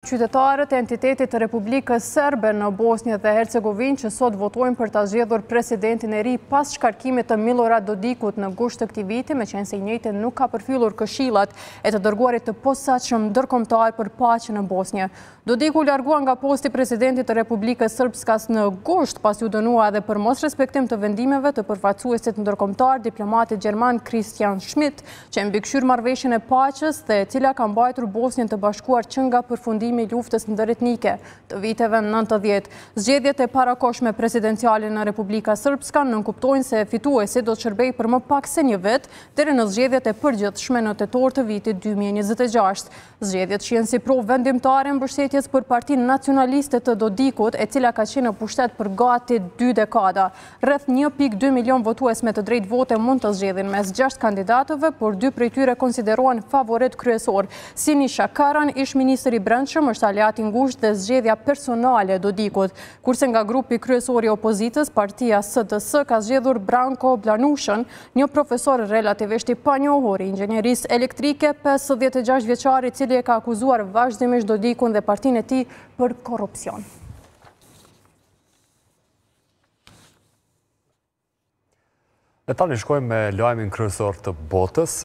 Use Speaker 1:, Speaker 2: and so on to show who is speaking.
Speaker 1: Qytetarët e entitetit të Republikës Serbe në Bosnjë dhe Hercegovinë që sot votojnë për ta zgjedhur presidentin e ri pas shkarkimit të Milorad Dodikut në gusht të këtij viti, meqense i njëjti nuk ka përfyllur këshillat e të dërguarit të posaçëm ndërkombëtar për paqen në Bosnjë. Dodiku largua nga posti presidentit të Republikës Srpskas në gusht pasi u dënua edhe për mos respektim të vendimeve të përfaqësuesit ndërkombëtar, diplomatit gjerman Christian Schmidt, që mbikëqyr marrëveshjen e paqes dhe e cila ka mbajtur Bosnjën të Bashkuar që nga përfundimi i luftës ndëretnike të viteve 90. Zgjedhjet e parakohshme presidenciale në Republika Srpska nënkuptojnë se fituesi do të shërbejë për më pak se një vit deri në zgjedhjet e përgjithshme në tetor të vitit 2026. Zgjedhjet shihen si provë vendimtare mbështetjes për Partinë Nacionaliste të Dodikut, e cila ka qenë në pushtet për gati 2 dekada. Rreth 1.2 milion votues me të drejtë vote mund të zgjedhin mes 6 kandidatëve, por 2 prej tyre konsiderohen favorit kryesor. Siniša Karan, ish ministri i brendshëm, është aleat i ngushtë dhe zgjedhja personale e Dodikut, kurse nga grupi kryesor i opozitës, partia SDS ka zgjedhur Branko Blanushën, një profesor relativisht i panjohur i inxhinierisë elektrike, 56 vjeçar, i cili e ka akuzuar vazhdimisht Dodikun dhe partinë e tij për korrupsion.
Speaker 2: Ne tani shkojmë me lajmin kryesor të botës.